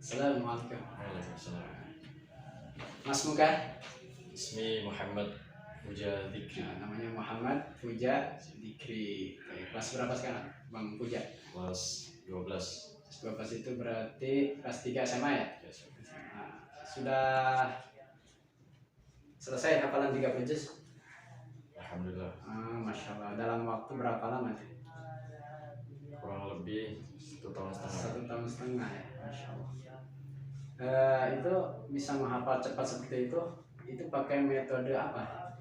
Assalamualaikum. Waalaikumsalam. Mas Muka, Ismi Muhammad Puja Dikri. namanya Muhammad Puja Dikri. Oke, kelas berapa sekarang, Bang Puja? Kelas 12. Kelas 12 itu berarti kelas 3 SMA ya? Yes. Nah, sudah selesai hafalan 30 juz? Alhamdulillah. Masya Allah. Dalam waktu berapa lama tuh? Kurang lebih 1,5 tahun. 1,5 tahun ya, Masya Allah. Itu bisa menghafal cepat seperti itu pakai metode apa?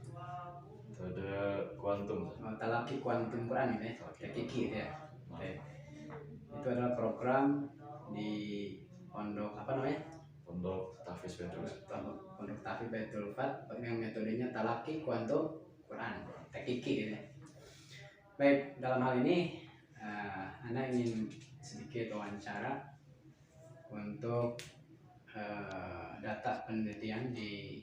Metode kuantum. Talaki kuantum Quran gitu ya, Kiki gitu ya. Oke. Itu adalah program di pondok apa namanya? Pondok Tahfiz Baitul. Pondok Tahfiz Baitul Fat yang metodenya talaki kuantum Quran, Kiki gitu ya. Baik, dalam hal ini Anda ingin sedikit wawancara untuk data penelitian di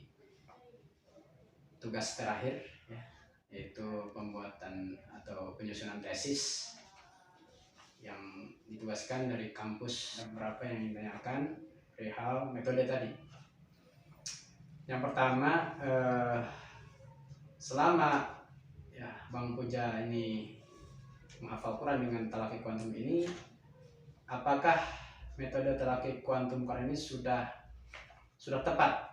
tugas terakhir ya, yaitu pembuatan atau penyusunan tesis yang ditugaskan dari kampus. Berapa yang ditanyakan perihal metode tadi. Yang pertama, selama ya Bang Puja ini menghafal Quran dengan talaki kuantum ini, apakah metode talaki kuantum Quran ini sudah tepat?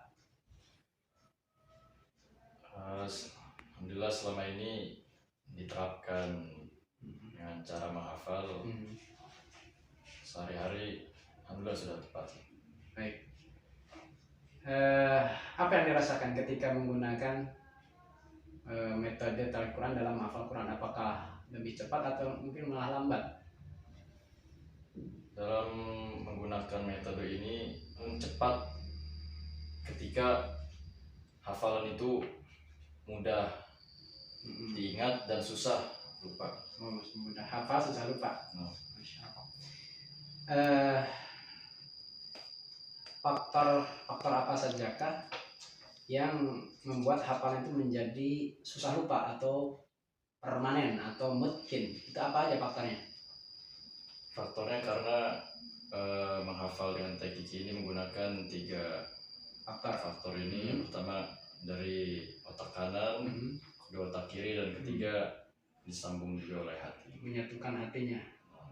Alhamdulillah selama ini diterapkan dengan cara menghafal sehari-hari. Alhamdulillah sudah tepat. Baik. Apa yang dirasakan ketika menggunakan metode talaki Quran dalam menghafal Quran? Apakah lebih cepat atau mungkin malah lambat? Dalam menggunakan metode ini cepat ketika hafalan itu mudah diingat dan susah lupa. Mudah hafal, susah lupa. Masya Allah. Faktor apa sajakah yang membuat hafalan itu menjadi susah lupa atau permanen atau mungkin? Itu apa aja faktornya? Faktornya karena menghafal dengan teknik ini menggunakan 3 faktor ini. Yang pertama dari otak kanan, kedua otak kiri, dan ketiga disambung juga oleh hati. Menyatukan hatinya.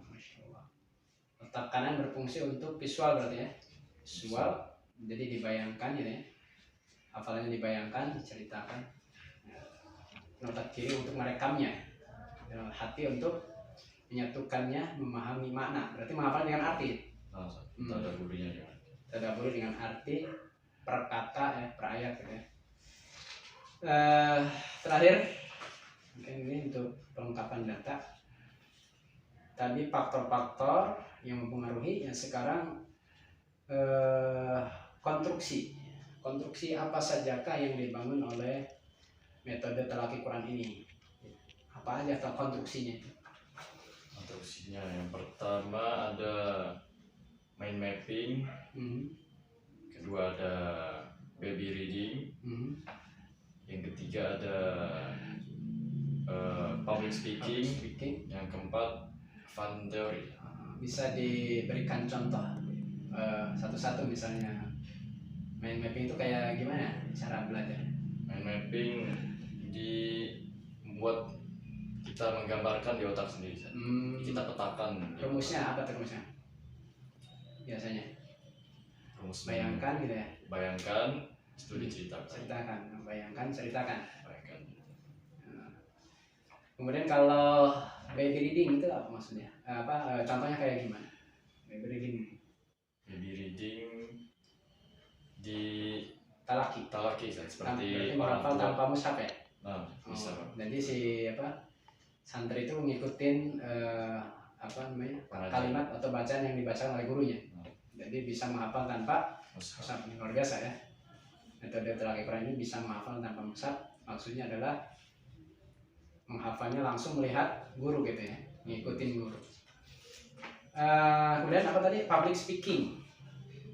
Masya Allah. Otak kanan berfungsi untuk visual berarti ya? Visual, jadi dibayangkan ya, hafalannya dibayangkan, diceritakan. Otak kiri untuk merekamnya, hati untuk menyatukannya, memahami makna. Berarti menghafal dengan arti. Tadaburinya ya. Tadaburi dengan arti per kata ya, per ayat gitu ya. Terakhir, mungkin ini untuk pelengkapan data. Tadi faktor-faktor yang mempengaruhi, yang sekarang konstruksi apa sajakah yang dibangun oleh metode talaki Quran ini? Apa aja konstruksinya? Konstruksinya yang pertama ada mind mapping, kedua ada baby reading, yang ketiga ada public speaking, yang keempat fun theory. Bisa diberikan contoh satu-satu, misalnya mind mapping itu kayak gimana cara belajar? Mind mapping membuat kita menggambarkan di otak sendiri. Kita petakan. Rumusnya apa rumusnya? Biasanya bayangkan gitu ya. Bayangkan, studi ceritakan. Bayangkan, ceritakan. Kemudian kalau baby reading itu apa maksudnya? Contohnya kayak gimana? Baby reading di talaki seperti menghafal tanpa mushaf ya? Bisa. Jadi si santri itu ngikutin kalimat atau bacaan yang dibacakan oleh gurunya. Jadi bisa menghafal tanpa mushaf. Ini luar biasa ya. Metode talaki Quran ini bisa menghafal tanpa mushaf. Maksudnya adalah menghafalnya langsung melihat guru gitu ya, ngikutin guru. Kemudian apa tadi? Public speaking.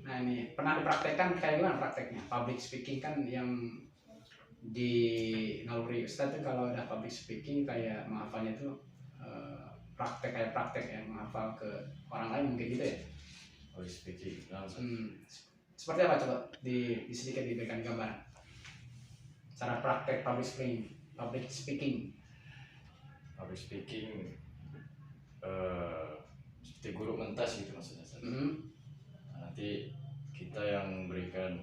Nah ini pernah dipraktekkan kayak gimana prakteknya? Public speaking kan yang di naluri Ustadz tuh kalau ada public speaking kayak menghafalnya tuh praktek ya, menghafal ke orang lain mungkin gitu ya. Public speaking. Nah, Seperti apa coba sedikit diberikan gambaran cara praktek public speaking. Public speaking seperti guru mentas gitu maksudnya. Nah, nanti kita yang berikan,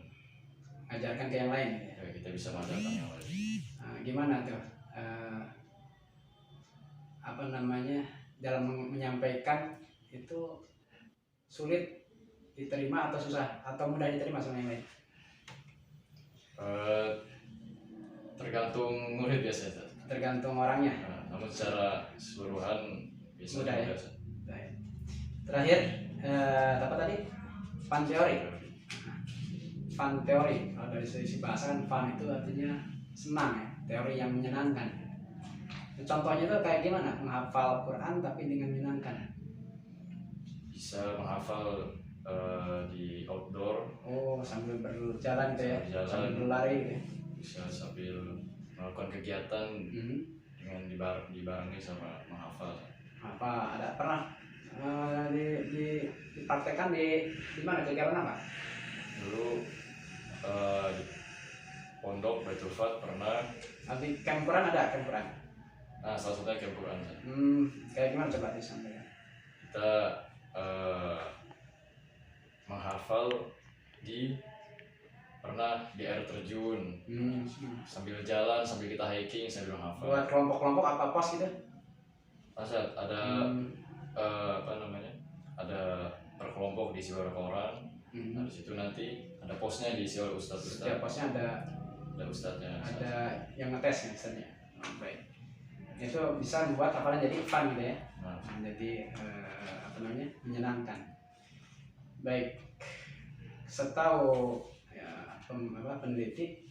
ajarkan ke yang lain ya. Kita bisa mengajarkan yang lain. Gimana tuh dalam menyampaikan itu sulit diterima atau susah atau mudah diterima sama yang lain? Tergantung murid biasanya. Tergantung orangnya. Namun secara keseluruhan bisa mudah ya. biasa. Terakhir apa tadi? Fun teori. Fun teori kalau dari sisi bahasa kan fun itu artinya senang ya, teori yang menyenangkan. Contohnya itu kayak gimana? Menghafal Quran tapi dengan menyenangkan. Bisa menghafal di outdoor. Oh, sambil berjalan gitu ya, sambil berlari gitu ya. Bisa sambil melakukan kegiatan dengan dibarengi sama menghafal. Apa ada pernah dipraktekkan di mana, kegiatan apa? Dulu di pondok Baitul Fat pernah. Di camp Quran ada camp Quran. Nah, salah satunya camp Quran. Kayak gimana coba disampaikan? Kita menghafal pernah di air terjun, sambil jalan, sambil kita hiking, sambil menghafal. Buat kelompok-kelompok apa pos gitu? Ada ada per kelompok diisi beberapa orang. Nah, di situ nanti ada posnya diisi oleh ustadz. Setiap posnya ada ustadznya. Ada yang ngetes misalnya. Baik. Itu bisa membuat hafalan jadi fun gitu ya. Jadi menyenangkan. Baik. Setahu peneliti,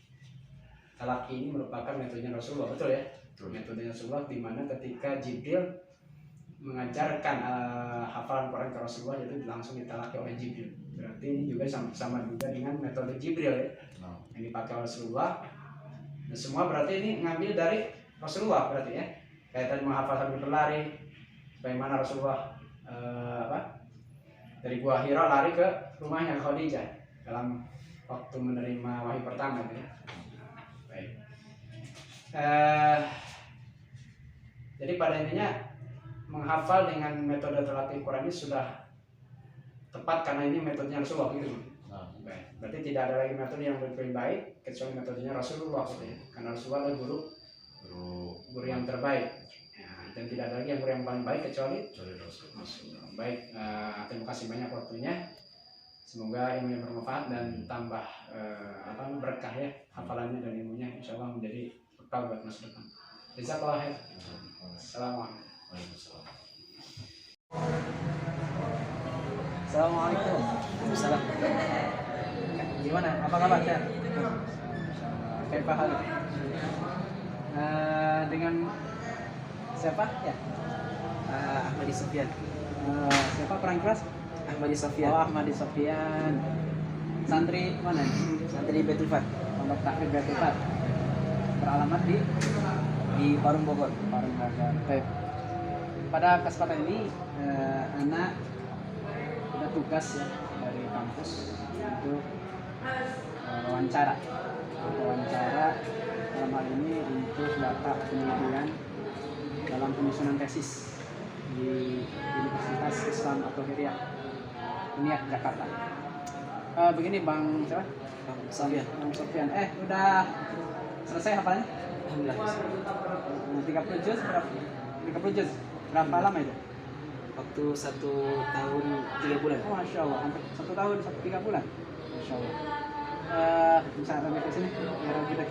talaki ini merupakan metodenya Rasulullah, betul ya? Metodenya Rasulullah, di mana ketika Jibril mengajarkan hafalan Quran ke Rasulullah, itu langsung ditalaki oleh Jibril. Berarti ini juga sama juga dengan metode Jibril ya, yang dipakai oleh Rasulullah. Dan semua berarti ini ngambil dari Rasulullah berarti ya. Kayak tadi menghafal sambil berlari, bagaimana Rasulullah dari Gua Hira lari ke rumahnya Khadijah dalam waktu menerima wahyu pertama gitu ya. Baik. Jadi pada intinya menghafal dengan metode terlatih Quran ini sudah tepat karena ini metodenya Rasulullah gitu. Baik. Berarti tidak ada lagi metode yang lebih baik kecuali metodenya Rasulullah gitu ya. Karena Rasulullah adalah guru yang terbaik. Ya, dan tidak ada lagi yang guru yang paling baik kecuali Rasulullah. Baik, terima kasih banyak waktunya. Semoga ilmunya bermanfaat dan tambah berkah ya hafalannya dan ilmunya, insya Allah menjadi bekal buat masa depan. Jazakallah khair. Assalamualaikum. Assalamualaikum. Waalaikumsalam. Gimana? Apa kabar? Kayak pahal. Dengan siapa ya? Ahmadi Sofyan. Siapa perang keras? Ahmadi Sofyan. Oh, Ahmadi Sofyan. Santri mana? Santri Baitul Fat. Pondok Tahfidz Baitul Fat. Beralamat di Parung Bogor. Parung Bogor. Baik. Pada kesempatan ini anak ada tugas ya dari kampus untuk wawancara dalam hal ini untuk data penelitian dalam penyusunan tesis di Universitas Islam At-Tahiriyah UNIAT Jakarta. Begini Bang siapa? Bang Sofyan. Bang Sofyan. Udah selesai hafalannya? Alhamdulillah. 30 juz berapa? 30 juz. Berapa lama itu? Waktu 1 tahun 3 bulan. Oh, Masya Allah, hampir 1 tahun 3 bulan. Masya Allah. Bisa sampai ke sini? Biar kita.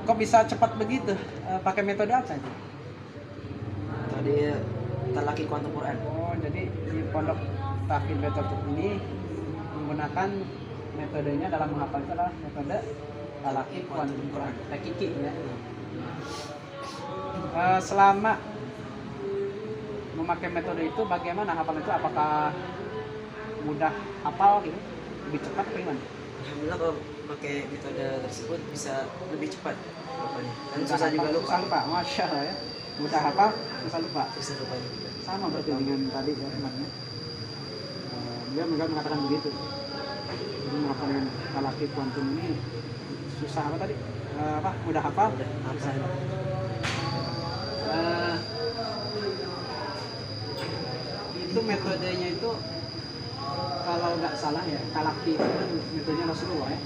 Kok bisa cepat begitu? Pakai metode apa itu? Tadi talaki kuantum Quran. Oh, jadi di pondok Tahfidz Baitul Fat ini menggunakan metodenya dalam menghafal itu adalah metode talaki kuantum Quran. Hakiki ya. Selama memakai metode itu bagaimana hafalan itu? Apakah mudah hafal gitu? Lebih cepat atau gimana? Alhamdulillah kalau pakai metode tersebut bisa lebih cepat hafalnya. Dan susah juga lupa. Masya Allah ya. Mudah hafal, susah lupa. Susah lupa juga. sama berarti dengan tadi ya temannya. Dia mengatakan begitu. Jadi menghafal dengan talaki kuantum ini susah apa tadi? Mudah hafal? Susah. Itu metodenya itu kalau nggak salah ya, talaki itu kan metodenya Rasulullah ya.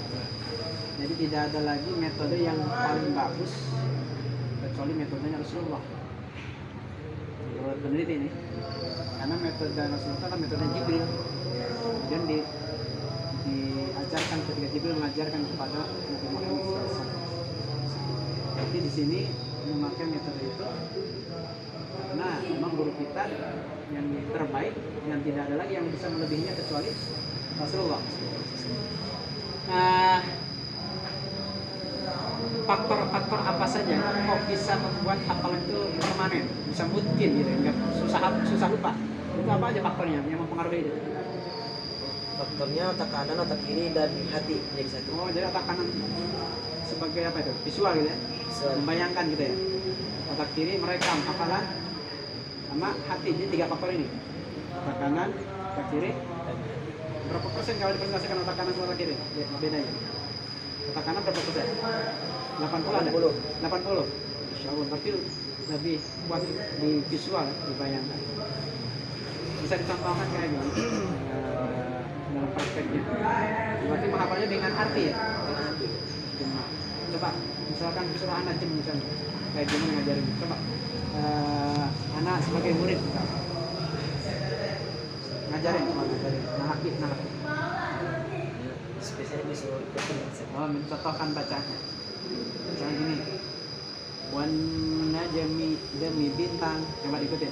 Jadi tidak ada lagi metode yang paling bagus kecuali metodenya Rasulullah. Menurut peneliti ini, karena metode Rasulullah adalah metode Jibril. Kemudian diajarkan ketika Jibril mengajarkan kepada Nabi Muhammad SAW. Jadi di sini memakai metode itu karena memang guru kita yang terbaik, yang tidak ada lagi yang bisa melebihinya kecuali Rasulullah. Nah, faktor-faktor apa saja kok bisa membuat hafalan itu permanen, bisa mungkin gitu, nggak susah lupa. Itu apa aja faktornya yang mempengaruhi itu? Faktornya otak kanan, otak kiri, dan hati jadi satu. Oh, jadi otak kanan sebagai apa itu? Visual gitu ya? Visual. Membayangkan gitu ya? Otak kiri merekam hafalan, sama hati, jadi 3 faktor ini. Otak kanan, otak kiri. Berapa persen kalau dipresentasikan otak kanan sama otak kiri? Bedanya. Otak kanan berapa persen? 80 ada? 80. Insya Allah, berarti lebih kuat di visual, dibayangkan. Bisa dicontohkan kayak gimana? Dalam prakteknya. Berarti menghafalnya dengan arti ya? Coba, misalkan suruh anak jem misalnya, kayak gimana ngajarin? Coba, anak sebagai murid misalnya. Ngajarin, nalaki. Spesialnya disuruh ikutin. Mencontohkan bacaannya. Misalnya gini, wan najmi demi bintang, coba ikutin.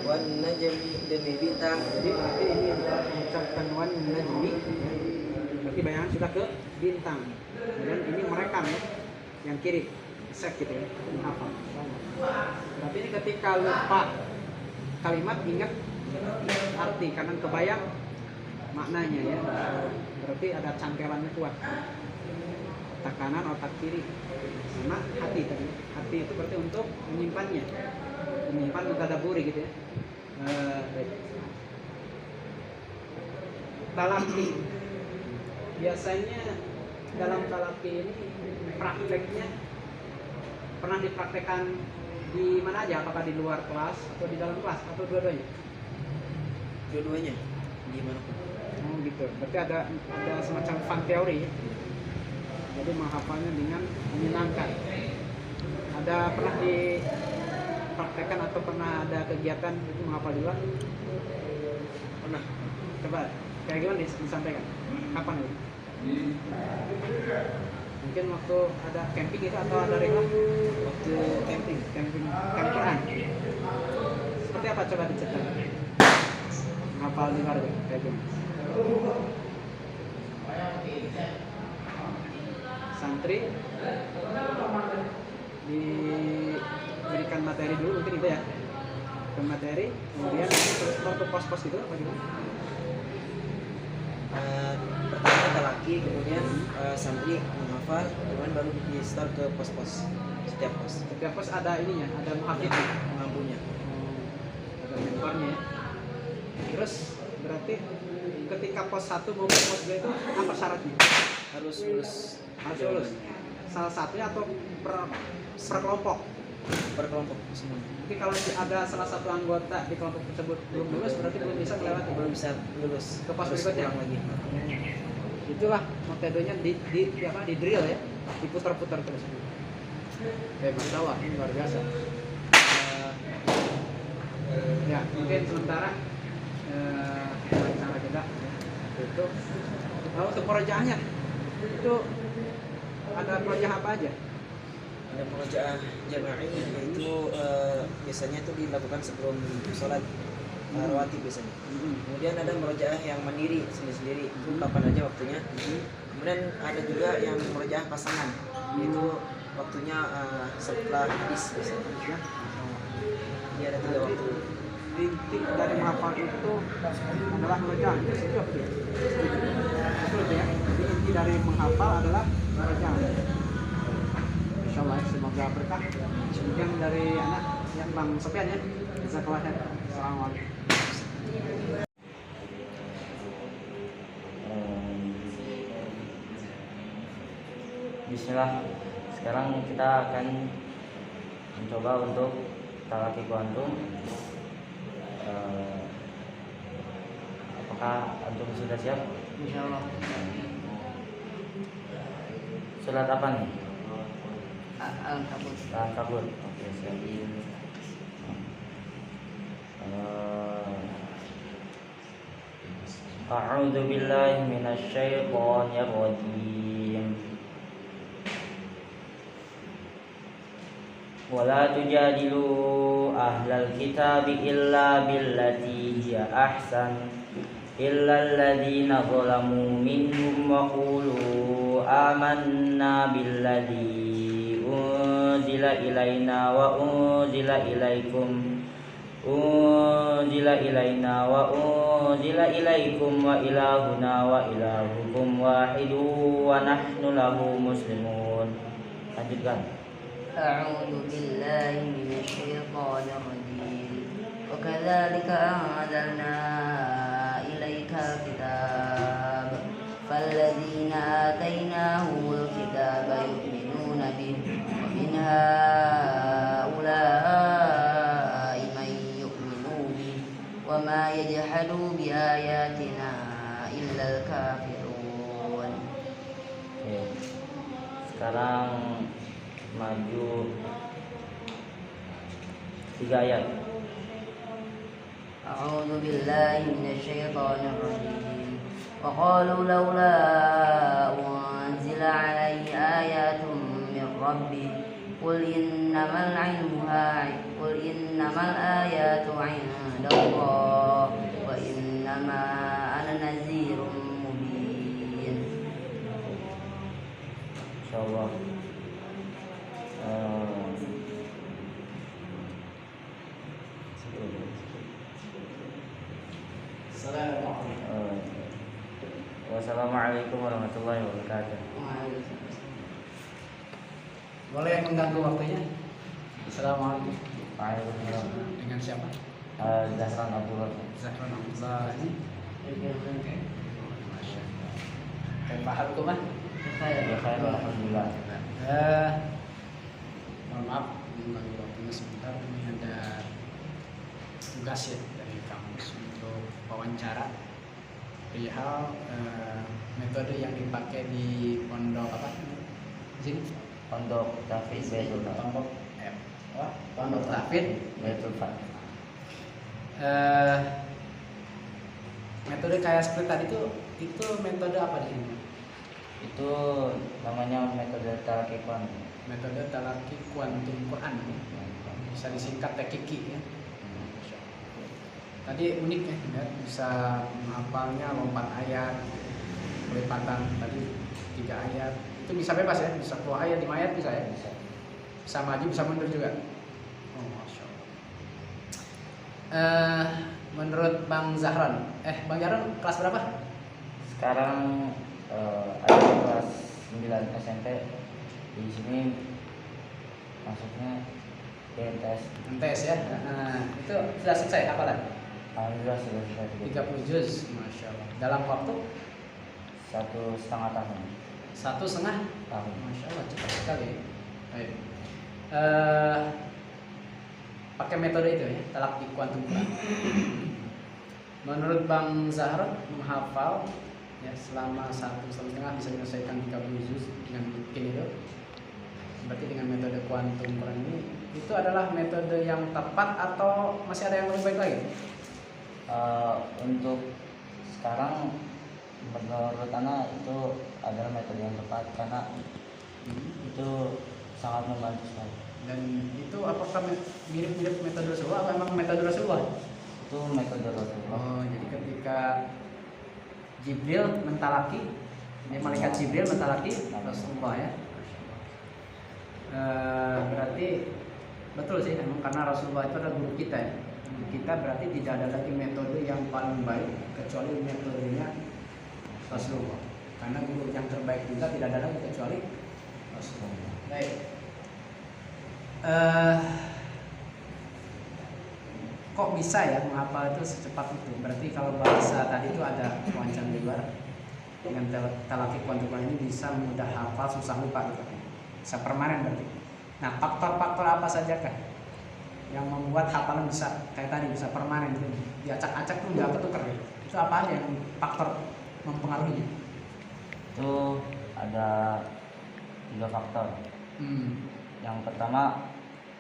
Wan najmi demi bintang. Jadi berarti ini mengucapkan wan najmi, berarti bayangan sudah ke bintang. Kemudian ini merekam ya, yang kiri, set gitu ya, apa? Berarti ini ketika lupa kalimat ingat arti karena kebayang maknanya ya. Berarti ada cangkelannya kuat. Otak kanan, otak kiri, sama hati tadi. Hati itu berarti untuk menyimpan mentadaburi gitu ya. Talaki biasanya dalam talaki ini prakteknya pernah dipraktekkan di mana aja? Apakah di luar kelas atau di dalam kelas atau dua-duanya? Dua-duanya gimana pun. Oh gitu. Berarti ada semacam fun teori ya. Jadi menghafalnya dengan menyenangkan. Ada pernah dipraktekkan atau pernah ada kegiatan itu menghafal di luar? Pernah. Coba kayak gimana disampaikan? Kapan itu? Mungkin waktu ada camping itu atau ada reklam? Waktu camperan. Seperti apa coba diceritakan? Menghafal di luar kayak gimana? Santri diberikan materi dulu mungkin itu ya, ke materi, kemudian terus ke pos-pos itu apa gimana? Pertama talaki, kemudian santri menghafal, kemudian baru di start ke pos-pos. Setiap pos ada ininya, ada muhafidz, mengampunya. ada mentornya. Terus berarti ketika pos 1 mau ke pos 2 itu apa syaratnya? Harus lulus. Salah satunya atau per kelompok? Per kelompok semua. Jadi kalau ada salah satu anggota di kelompok tersebut belum lulus, berarti belum bisa melewati. Belum bisa lulus. Ke pos Harus berikutnya. ulang lagi. Itulah metodenya di drill ya, diputar-putar terus. Masya Allah, ini luar biasa. Ya mungkin sementara cara kita itu. Kalau untuk perojaahnya itu ada perojaah apa aja? Ada murojaah jama'i, yaitu biasanya itu dilakukan sebelum sholat rawatib biasanya. Kemudian ada murojaah yang mandiri sendiri-sendiri, itu kapan aja waktunya. Kemudian ada juga yang murojaah pasangan, yaitu waktunya setelah hadis biasanya. Jadi ada 3 waktu. Inti dari menghafal itu adalah murojaah. Itu setuju apa tidak? Setuju ya. Jadi inti dari menghafal adalah murojaah. Insya Allah semoga berkah. Demikian dari anak yang Bang Sofian ya. Jazakallah khair. Assalamualaikum. Bismillah. Sekarang kita akan mencoba untuk talaki kuantum. Apakah antum sudah siap? Insyaallah. Surat apa nih? Al-Kabut. Al-Kabut. Oke, siap. A'udzu billahi minasy syaithanir rajim. Wala tujadilu ahlal kitabi illa billati hiya ahsan illa alladhina zalamu minhum wa qulu amanna billadhi unzila ilaina wa unzila ilaikum wa ilahuna wa ilahukum wahidu wa nahnu lahu muslimun. Lanjutkan. أعوذ بالله من الشيطان الرجيم وكذلك أنزلنا إليك الكتاب فالذين آتيناهم الكتاب يؤمنون به ومن هؤلاء من يؤمن به وما يجحد بآياتنا إلا الكافرون. Sekarang maju 3 ayat. أعوذ بالله من الشيطان الرجيم وقالوا لولا أنزل عليه آيات من ربه قل إنما الآيات عند الله وإنما أنا نذير مبين. Insyaallah. Wassalamualaikum warahmatullahi wabarakatuh. Boleh mengganggu waktunya? Assalamualaikum. Waalaikumsalam. Dengan siapa? Zahran Abdullah. Zahran Abdullah ini. Oke. Masya Allah. Kayak Pak Hukumah? Ya khair alhamdulillah. Mohon maaf mengganggu waktunya sebentar. Ini ada tugas ya dari kampus untuk wawancara perihal metode yang dipakai di pondok apa? Di sini? Pondok Tahfidz Baitul Fadl. Pondok Tahfidz Baitul Fadl. Metode kayak seperti tadi itu metode apa di sini? Itu namanya metode talaki kuantum. Metode talaki kuantum Quran bisa disingkat TKQ ya. Tadi unik ya, bisa menghafalnya lompat ayat, pelipatan tadi 3 ayat. Itu bisa bebas ya, bisa keluar ayat 5 ayat bisa ya. Bisa maju, bisa mundur juga. Oh, Masya Allah. Menurut Bang Zahran, Bang Zahran kelas berapa? Sekarang ada kelas 9 SMP. Di sini masuknya MTS. MTS ya. Itu sudah selesai hafalan? Alhamdulillah sudah selesai 30 juz, Masya Allah. Dalam waktu 1,5 tahun. 1,5 tahun. Masya Allah, cepat sekali. Baik. Pakai metode itu ya, talaki kuantum Quran. Menurut Bang Zahra menghafal ya selama 1,5 bisa menyelesaikan 30 juz dengan mungkin itu. Berarti dengan metode kuantum Quran ini itu adalah metode yang tepat atau masih ada yang lebih baik lagi? Untuk sekarang menurut Ana itu adalah metode yang tepat karena itu sangat membantu sekali. Dan itu apakah mirip-mirip metode Rasulullah atau memang metode Rasulullah? Itu metode Rasulullah. Oh, jadi ketika Jibril mentalaki, malaikat Jibril mentalaki Rasulullah ya. Berarti betul sih, memang karena Rasulullah itu adalah guru kita ya. Guru kita berarti tidak ada lagi metode yang paling baik kecuali metodenya Rasulullah. Karena guru yang terbaik juga tidak ada lagi kecuali Rasulullah. Baik. kok bisa ya menghafal itu secepat itu? Berarti kalau bahasa tadi itu ada wancang di luar, dengan talaki kuantukan ini bisa mudah hafal, susah lupa gitu, bisa permanen berarti. Nah, faktor-faktor apa saja kah yang membuat hafalan bisa kayak tadi bisa permanen gitu, diacak-acak tuh nggak ketukar gitu? Itu apa aja yang faktor mempengaruhinya? Itu ada 3 faktor. Yang pertama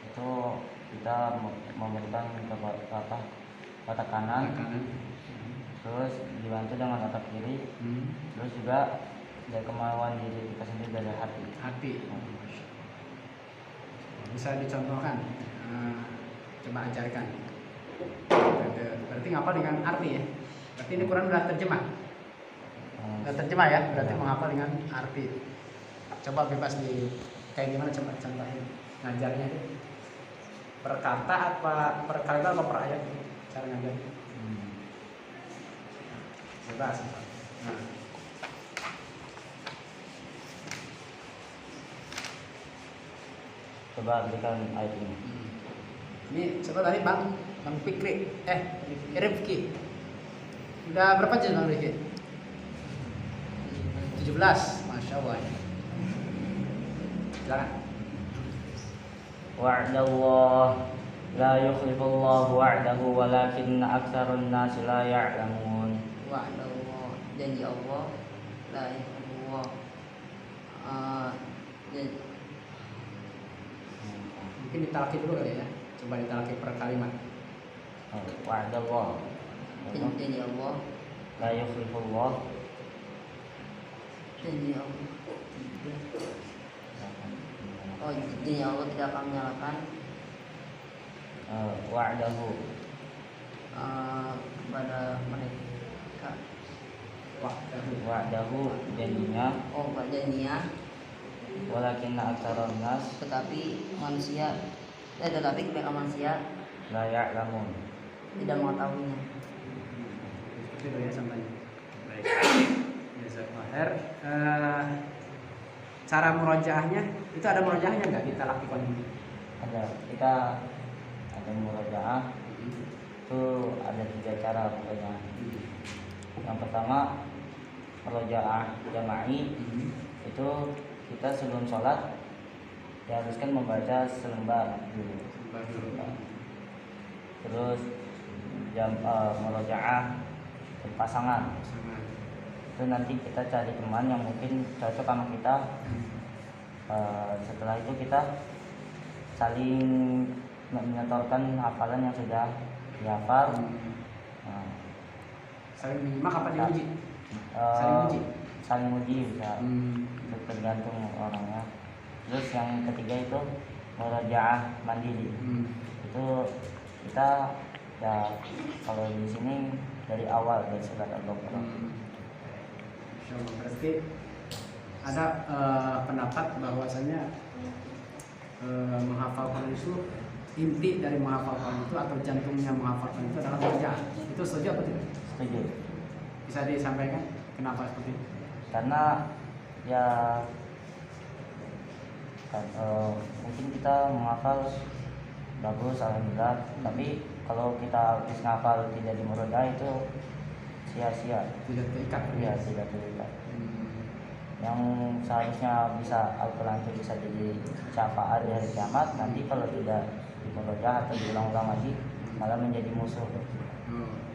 itu kita memberikan otak kanan, terus dibantu dengan otak kiri, terus juga dari kemauan diri kita sendiri, dari hati. Bisa dicontohkan, coba ajarkan. Berarti ngapal dengan arti ya? Berarti ini Quran udah terjemah? Udah terjemah ya? Berarti menghafal dengan arti. Coba bebas di kayak gimana, coba contohin ngajarnya itu. Per kata apa per kalimat atau per ayat cara ngajar? Bebas. Nah. Coba berikan ayat ini. Ini coba tadi Bang Fikri, Rifki. Udah berapa jam Bang Rifki? 17, Masya Allah. Silakan. Wa'dallah la yukhlifullahu wa'dahu walakinna aktsarun nasi la ya'lamun. Wa'dallah, janji Allah, la ilaha Mungkin ditalaki dulu kali ya. Coba ditalaki per kalimat. Wa'dallah janji Allah, la yukhlifullah. janji Allah. Oh, janji Allah tidak akan menyalakan Wa'dahu kepada mereka. Wa'dahu janjinya, Oh, janjinya. walakinna aktsarun nas Tetapi kebanyakan manusia la ya'lamun. tidak mengetahuinya. Seperti itu ya sampai. Baik. Jazakallah khair. Cara murojaahnya itu ada murojaahnya nggak kita lakukan? Kita ada murojaah, itu ada 3 cara pokoknya. Yang pertama murojaah jama'i, itu kita sebelum sholat diharuskan membaca selembar dulu. Terus murojaah berpasangan, itu nanti kita cari teman yang mungkin cocok sama kita. Setelah itu kita saling menyetorkan hafalan yang sudah dihafal. Saling menyimak apa diuji? Saling uji. Saling uji bisa, tergantung orangnya. Terus yang ketiga itu murojaah mandiri. Itu kita ya kalau di sini dari awal dari surat Al-Baqarah. Berarti ada pendapat bahwasanya menghafal Quran itu inti dari menghafal Quran itu atau jantungnya menghafal Quran itu adalah murojaah. Itu setuju atau tidak? Setuju. Bisa disampaikan kenapa seperti itu? Karena ya mungkin kita menghafal bagus alhamdulillah, tapi kalau kita habis ngafal tidak di murojaah itu sia-sia, Tidak terikat. ya tidak terikat. Yang seharusnya bisa Al-Quran itu bisa jadi syafaat di hari kiamat, nanti kalau tidak di murojaah atau diulang-ulang lagi malah menjadi musuh.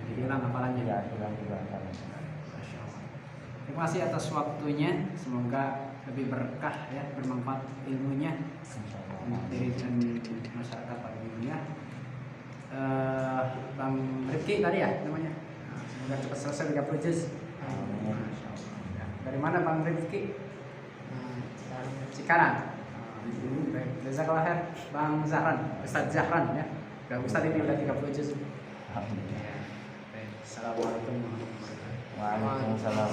Jadi hilang hafalannya. Ya hilang juga hafalannya. Masya Allah. Terima kasih atas waktunya. Semoga lebih berkah ya, bermanfaat ilmunya diri dan masyarakat pada umumnya. Bang Rifki tadi ya namanya. Semoga cepat selesai 30 juz. Dari mana Bang Rifki? Cikarang. Baik, jazakallah khair Bang Zahran, Ustaz Zahran ya. Ustaz ini udah 30 juz. Alhamdulillah. Baik. Assalamualaikum warahmatullahi wabarakatuh. Waalaikumsalam.